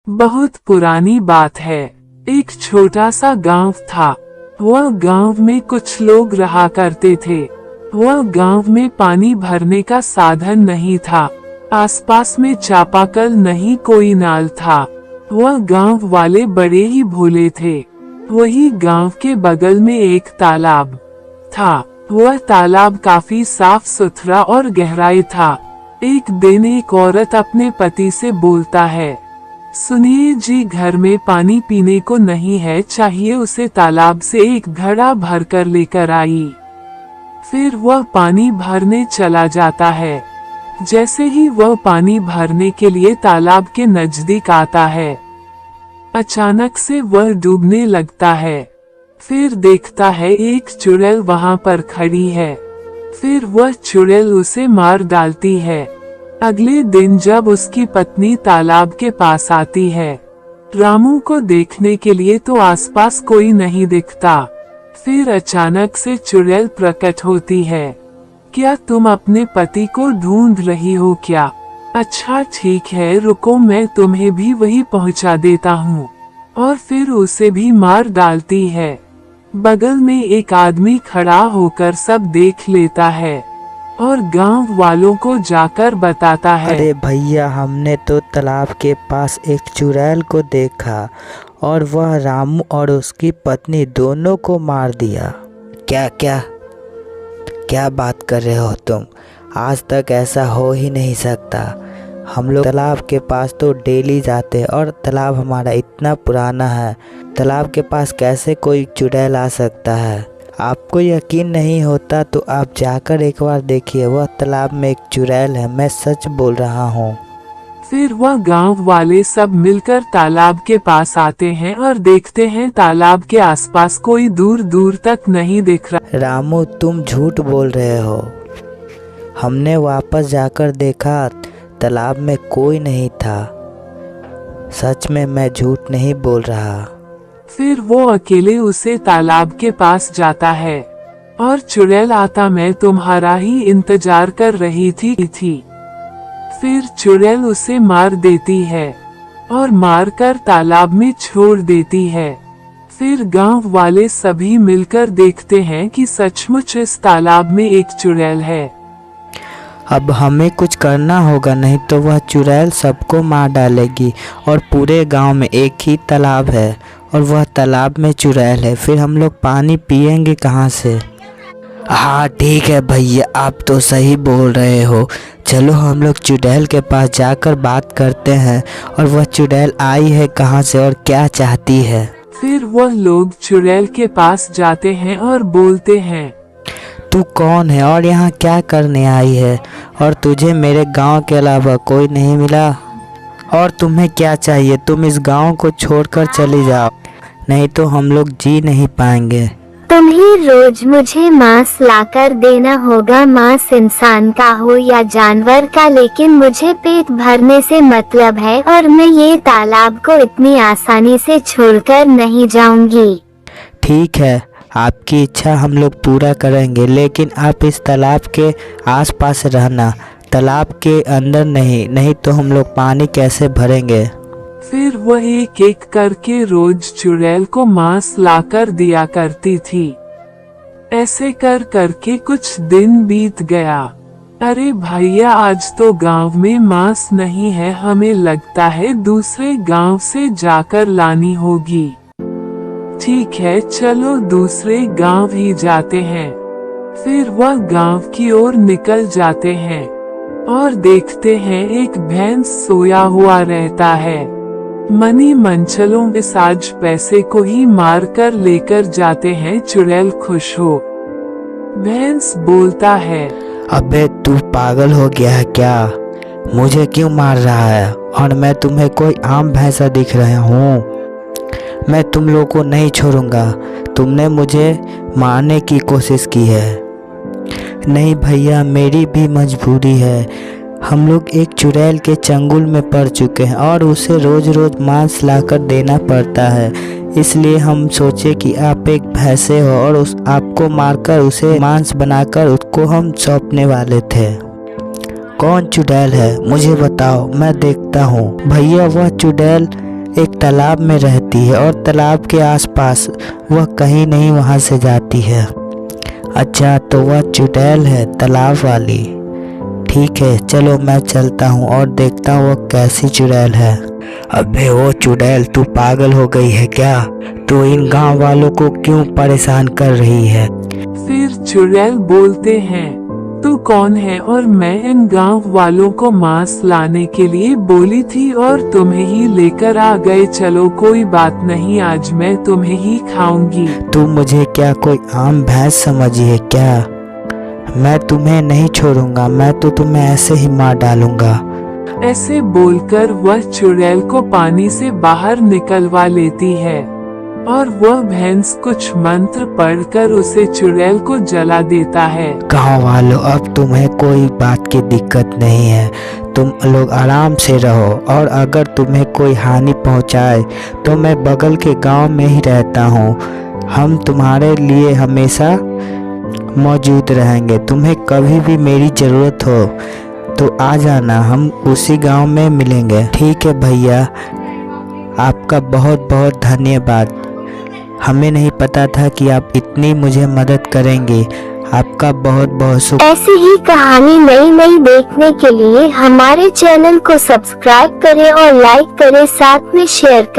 बहुत पुरानी बात है। एक छोटा सा गांव था। वह गांव में कुछ लोग रहा करते थे। वह गांव में पानी भरने का साधन नहीं था। आसपास में चापाकल नहीं, कोई नाल था। वह गांव वाले बड़े ही भोले थे। वही गांव के बगल में एक तालाब था। वह तालाब काफी साफ सुथरा और गहराई था। एक दिन एक औरत अपने पति से बोलता है, सुनिए जी, घर में पानी पीने को नहीं है, चाहिए उसे तालाब से एक घड़ा भर कर लेकर आई। फिर वह पानी भरने चला जाता है। जैसे ही वह पानी भरने के लिए तालाब के नजदीक आता है, अचानक से वह डूबने लगता है। फिर देखता है एक चुड़ैल वहां पर खड़ी है। फिर वह चुड़ैल उसे मार डालती है। अगले दिन जब उसकी पत्नी तालाब के पास आती है, रामू को देखने के लिए, तो आसपास कोई नहीं दिखता। फिर अचानक से चुड़ैल प्रकट होती है। क्या तुम अपने पति को ढूंढ रही हो क्या? अच्छा ठीक है, रुको, मैं तुम्हें भी वही पहुंचा देता हूँ। और फिर उसे भी मार डालती है। बगल में एक आदमी खड़ा होकर सब देख लेता है और गांव वालों को जाकर बताता है। अरे भैया, हमने तो तालाब के पास एक चुड़ैल को देखा और वह रामू और उसकी पत्नी दोनों को मार दिया। क्या क्या क्या बात कर रहे हो तुम? आज तक ऐसा हो ही नहीं सकता। हम लोग तालाब के पास तो डेली जाते हैं और तालाब हमारा इतना पुराना है। तालाब के पास कैसे कोई चुड़ैल आ सकता है? आपको यकीन नहीं होता तो आप जाकर एक बार देखिए, वह तालाब में एक चुड़ैल है, मैं सच बोल रहा हूँ। फिर वह गांव वाले सब मिलकर तालाब के पास आते हैं और देखते हैं तालाब के आसपास कोई दूर दूर तक नहीं दिख रहा। रामू, तुम झूठ बोल रहे हो। हमने वापस जाकर देखा, तालाब में कोई नहीं था। सच में मैं झूठ नहीं बोल रहा। फिर वो अकेले उसे तालाब के पास जाता है और चुड़ैल आता, मैं तुम्हारा ही इंतजार कर रही थी। फिर चुड़ैल उसे मार देती है और मारकर तालाब में छोड़ देती है। फिर गांव वाले सभी मिलकर देखते हैं कि सचमुच इस तालाब में एक चुड़ैल है। अब हमें कुछ करना होगा, नहीं तो वह चुड़ैल सबको मार डालेगी और पूरे गांव में एक ही तालाब है और वह तालाब में चुड़ैल है। फिर हम लोग पानी पिएंगे कहाँ से? हाँ ठीक है भैया, आप तो सही बोल रहे हो। चलो हम लोग चुड़ैल के पास जाकर बात करते हैं और वह चुड़ैल आई है कहाँ से और क्या चाहती है। फिर वह लोग चुड़ैल के पास जाते हैं और बोलते हैं, तू कौन है और यहाँ क्या करने आई है? और तुझे मेरे गांव के अलावा कोई नहीं मिला? और तुम्हें क्या चाहिए? तुम इस गांव को छोड़कर चली जाओ, नहीं तो हम लोग जी नहीं पाएंगे। तुम्हें रोज मुझे मांस लाकर देना होगा, मांस इंसान का हो या जानवर का, लेकिन मुझे पेट भरने से मतलब है और मैं ये तालाब को इतनी आसानी से छोड़कर नहीं जाऊंगी। ठीक है, आपकी इच्छा हम लोग पूरा करेंगे, लेकिन आप इस तालाब के आसपास रहना, तालाब के अंदर नहीं, नहीं तो हम लोग पानी कैसे भरेंगे। फिर वह एक एक करके रोज चुड़ैल को मांस लाकर दिया करती थी। ऐसे कर करके कुछ दिन बीत गया। अरे भैया, आज तो गांव में मांस नहीं है, हमें लगता है दूसरे गांव से जाकर लानी होगी। ठीक है, चलो दूसरे गांव ही जाते हैं। फिर वह गांव की ओर निकल जाते हैं और देखते हैं एक भैंस सोया हुआ रहता है। मनी मंचलों में साज पैसे को ही मार कर लेकर जाते हैं। चुड़ैल खुश हो। भैंस बोलता है, अबे तू पागल हो गया है क्या? मुझे क्यों मार रहा है? और मैं तुम्हें कोई आम भैंसा दिख रहा हूँ? मैं तुम लोगों को नहीं छोड़ूंगा। तुमने मुझे मारने की कोशिश की है। नहीं भैया, मेरी भी मजबूरी है। हम लोग एक चुड़ैल के चंगुल में पड़ चुके हैं और उसे रोज रोज मांस लाकर देना पड़ता है। इसलिए हम सोचे कि आप एक भैंसे हो और आपको मारकर उसे मांस बनाकर उसको हम सौंपने वाले थे। कौन चुड़ैल है मुझे बताओ, मैं देखता हूँ। भैया, वह चुड़ैल एक तालाब में रहती है और तालाब के आसपास वह कहीं नहीं वहाँ से जाती है। अच्छा, तो वह चुड़ैल है तालाब वाली। ठीक है, चलो मैं चलता हूँ और देखता हूँ वह कैसी चुड़ैल है। अबे ओ चुड़ैल, तू पागल हो गई है क्या? तू इन गांव वालों को क्यों परेशान कर रही है? फिर चुड़ैल बोलते हैं, तू कौन है? और मैं इन गांव वालों को मांस लाने के लिए बोली थी और तुम्हें ही लेकर आ गए। चलो कोई बात नहीं, आज मैं तुम्हें ही खाऊंगी। तू मुझे क्या कोई आम भैंस समझी है क्या? मैं तुम्हें नहीं छोड़ूंगा, मैं तो तुम्हें ऐसे ही मार डालूंगा। ऐसे बोलकर वह चुड़ैल को पानी से बाहर निकलवा लेती है और वह भैंस कुछ मंत्र पढ़कर उसे चुड़ैल को जला देता है। गाँव वालों, अब तुम्हें कोई बात की दिक्कत नहीं है, तुम लोग आराम से रहो और अगर तुम्हें कोई हानि पहुंचाए तो मैं बगल के गांव में ही रहता हूं। हम तुम्हारे लिए हमेशा मौजूद रहेंगे। तुम्हें कभी भी मेरी ज़रूरत हो तो आ जाना, हम उसी गांव में मिलेंगे। ठीक है भैया, आपका बहुत बहुत धन्यवाद। हमें नहीं पता था कि आप इतनी मुझे मदद करेंगे। आपका बहुत बहुत शुक्रिया। ऐसी ही कहानी नई नई देखने के लिए हमारे चैनल को सब्सक्राइब करें और लाइक करें, साथ में शेयर करें।